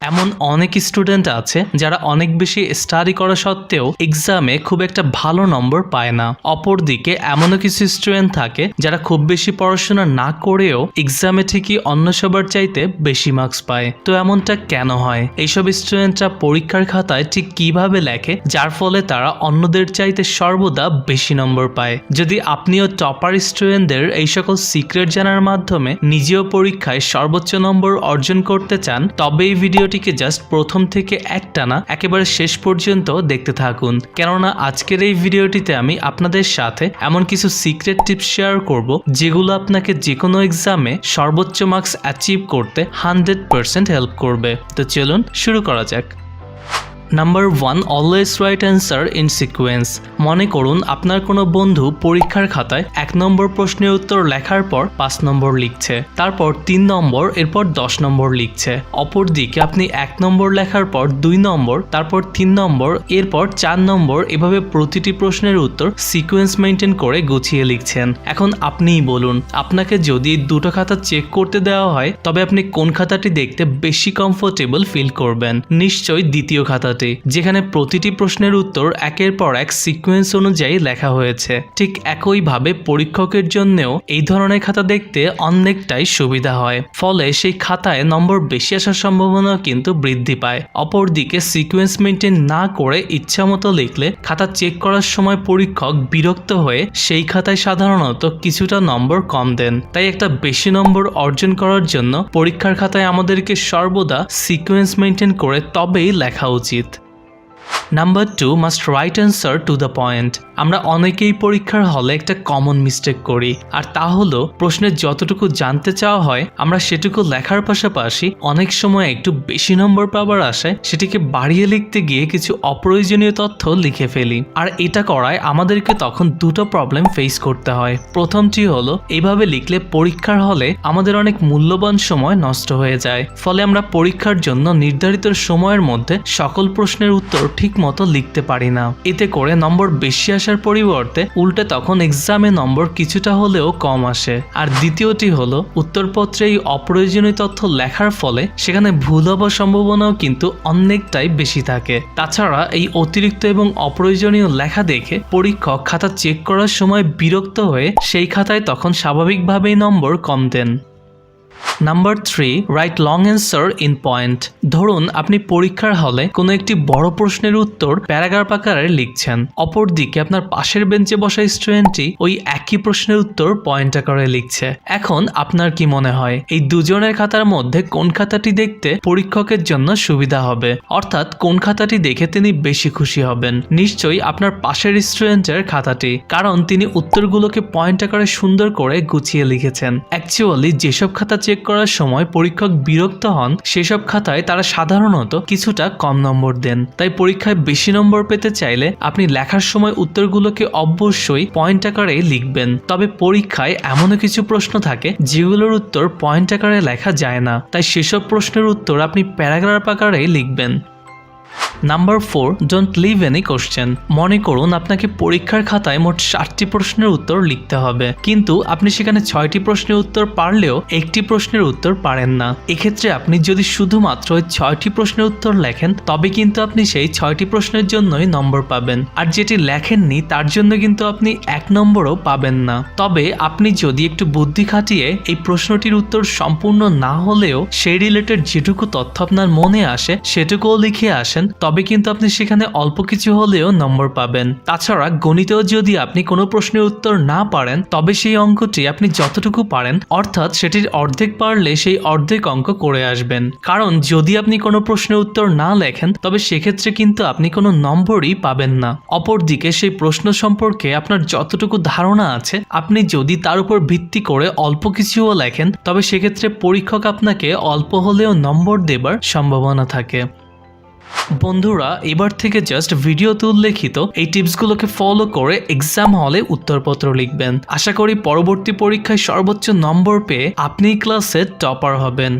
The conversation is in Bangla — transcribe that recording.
এমন অনেক স্টুডেন্ট আছে যারা অনেক বেশি স্টাডি করা সত্ত্বেও এক্সামে খুব একটা ভালো নম্বর পায় না। অপরদিকে এমনও কিছু স্টুডেন্ট থাকে যারা খুব বেশি পড়াশোনা না করেও এক্সামে ঠিকই অন্য সবার চাইতে বেশি মার্কস পায়। তো এমনটা কেন হয়? এইসব স্টুডেন্টরা পরীক্ষার খাতায় ঠিক কিভাবে লেখে যার ফলে তারা অন্যদের চাইতে সর্বদা বেশি নম্বর পায়? যদি আপনিও টপার স্টুডেন্টদের এই সকল সিক্রেট জানার মাধ্যমে নিজেও পরীক্ষায় সর্বোচ্চ নম্বর অর্জন করতে চান, তবে এই ভিডিওটিকে জাস্ট প্রথম থেকে একটানা একেবারে শেষ পর্যন্ত দেখতে থাকুন, কেননা আজকের এই ভিডিওটিতে আমি আপনাদের সাথে এমন কিছু সিক্রেট টিপস শেয়ার করব যেগুলো আপনাকে যে কোনো এক্সামে সর্বোচ্চ মার্কস অ্যাচিভ করতে 100% হেল্প করবে। তো চলুন শুরু করা যাক। Number 1, always right answer in sequence. মনে করুন আপনার কোনো বন্ধু পরীক্ষার খাতায় 1 নম্বর প্রশ্নের উত্তর লেখার পর 5 নম্বর লিখছে, তারপর 3 নম্বর, এরপর 10 নম্বর লিখছে। অপরদিকে আপনি 1 নম্বর লেখার পর 2 নম্বর, তারপর 3 নম্বর, এরপর 4 নম্বর, এভাবে প্রতিটি প্রশ্নের উত্তর সিকোয়েন্স মেনটেন করে গুছিয়ে লিখছেন। এখন আপনিই বলুন, আপনাকে যদি দুটো খাতা চেক করতে দেওয়া হয় তবে আপনি কোন খাতাটি দেখতে বেশি কমফোর্টেবল ফিল করবেন? নিশ্চয়ই দ্বিতীয় খাতা, যেখানে প্রতিটি প্রশ্নের উত্তর একের পর এক সিকোয়েন্স অনুযায়ী লেখা হয়েছে। ঠিক একইভাবে পরীক্ষকের জন্যও এই ধরনের খাতা দেখতে অনেকটাই সুবিধা হয়, ফলে সেই খাতায় নম্বর বেশি আসার সম্ভাবনা কিন্তু বৃদ্ধি পায়। অপরদিকে সিকোয়েন্স মেনটেন না করে ইচ্ছামতো লিখলে খাতা চেক করার সময় পরীক্ষক বিরক্ত হয়ে সেই খাতায় সাধারণত কিছুটা নম্বর কম দেন। তাই একটা বেশি নম্বর অর্জন করার জন্য পরীক্ষার খাতায় আমাদেরকে সর্বদা সিকোয়েন্স মেনটেন করে তবেই লেখা উচিত। Number 2, must right answer to the point. আমরা অনেকেই পরীক্ষার হলে একটা কমন মিস্টেক করি, আর তা হলো প্রশ্নের যতটুকু জানতে চাওয়া হয় আমরা সেটুকু লেখার পাশাপাশি অনেক সময় একটু বেশি নম্বর পাওয়ার আশায় সেটিকে বাড়িয়ে লিখতে গিয়ে কিছু অপ্রয়োজনীয় তথ্য লিখে ফেলি। আর এটা করায় আমাদেরকে তখন দুটো প্রবলেম ফেস করতে হয়। প্রথমটি হলো, এইভাবে লিখলে পরীক্ষার হলে আমাদের অনেক মূল্যবান সময় নষ্ট হয়ে যায়, ফলে আমরা পরীক্ষার জন্য নির্ধারিত সময়ের মধ্যে সকল প্রশ্নের উত্তর ঠিক মতো লিখতে পারি না। এতে করে নম্বর বেশি আসার পরিবর্তে উল্টে তখন এক্সামে নম্বর কিছুটা হলেও কম আসে। আর দ্বিতীয়টি হলো, উত্তরপত্রে এই অপ্রয়োজনীয় তথ্য লেখার ফলে সেখানে ভুল হওয়ার সম্ভাবনাও কিন্তু অনেকটাই বেশি থাকে। তাছাড়া এই অতিরিক্ত এবং অপ্রয়োজনীয় লেখা দেখে পরীক্ষক খাতা চেক করার সময় বিরক্ত হয়ে সেই খাতায় তখন স্বাভাবিকভাবেই নম্বর কম দেন। Number 3, right long answer in point. ধরুন আপনি পরীক্ষার হলে কোনো একটি বড় প্রশ্নের উত্তর প্যারাগ্রাফ আকারে লিখছেন, অপরদিকে আপনার পাশের বেঞ্চে বসা স্টুডেন্টটি ওই একই প্রশ্নের উত্তর পয়েন্ট আকারে লিখছে। এখন আপনার কি মনে হয় এই দুজনের খাতার মধ্যে কোন খাতাটি দেখতে পরীক্ষকের জন্য সুবিধা হবে, অর্থাৎ কোন খাতাটি দেখে তিনি বেশি খুশি হবেন? নিশ্চয়ই আপনার পাশের স্টুডেন্টের খাতাটি, কারণ তিনি উত্তরগুলোকে পয়েন্ট আকারে সুন্দর করে গুছিয়ে লিখেছেন। অ্যাকচুয়ালি যেসব খাতা চেক করার সময় পরীক্ষক বিরক্ত হন সেসব খাতায় তারা সাধারণত কিছুটা কম নম্বর দেন। তাই পরীক্ষায় বেশি নম্বর পেতে চাইলে আপনি লেখার সময় উত্তরগুলোকে অবশ্যই পয়েন্ট আকারে লিখবেন। তবে পরীক্ষায় এমনও কিছু প্রশ্ন থাকে যেগুলোর উত্তর পয়েন্ট আকারে লেখা যায় না, তাই সেসব প্রশ্নের উত্তর আপনি প্যারাগ্রাফ আকারে লিখবেন। Number 4, don't leave any question. মনে করুন আপনাকে পরীক্ষার খাতায় মোট 60টি প্রশ্নের উত্তর লিখতে হবে, কিন্তু আপনি সেখানে 6টি প্রশ্নের উত্তর পারলেও একটি প্রশ্নের উত্তর পারেন না। এক্ষেত্রে আপনি যদি শুধুমাত্র 6টি প্রশ্নের উত্তর লেখেন তবে কিন্তু আপনি সেই 6টি প্রশ্নের জন্যই নম্বর পাবেন, আর যেটি লেখেননি তার জন্য কিন্তু আপনি 1 নম্বরও পাবেন না। তবে আপনি যদি একটু বুদ্ধি খাটিয়ে এই প্রশ্নটির উত্তর সম্পূর্ণ না হলেও সেই রিলেটেড যেটুকু তথ্য আপনার মনে আসে সেটুকুও লিখে আসেন, তবে কিন্তু আপনি সেখানে অল্প কিছু হলেও নম্বর পাবেন। তাছাড়া গণিতেও যদি আপনি কোনো প্রশ্নের উত্তর না পারেন তবে সেই অঙ্কটি আপনি যতটুকু পারেন, অর্থাৎ সেটির অর্ধেক পারলে সেই অর্ধেক অঙ্ক করে আসবেন। কারণ যদি আপনি কোনো প্রশ্নের উত্তর না লেখেন তবে সেক্ষেত্রে কিন্তু আপনি কোনো নম্বরই পাবেন না। অপরদিকে সেই প্রশ্ন সম্পর্কে আপনার যতটুকু ধারণা আছে আপনি যদি তার উপর ভিত্তি করে অল্প কিছুও লেখেন তবে সেক্ষেত্রে পরীক্ষক আপনাকে অল্প হলেও নম্বর দেবার সম্ভাবনা থাকে। বন্ধুরা, এবার থেকে জাস্ট ভিডিওতে উল্লেখিত এই টিপসগুলোকে ফলো করে এক্সাম হলে উত্তরপত্র লিখবেন। আশা করি পরবর্তী পরীক্ষায় সর্বোচ্চ নম্বর পেয়ে আপনি ক্লাসে টপার হবেন।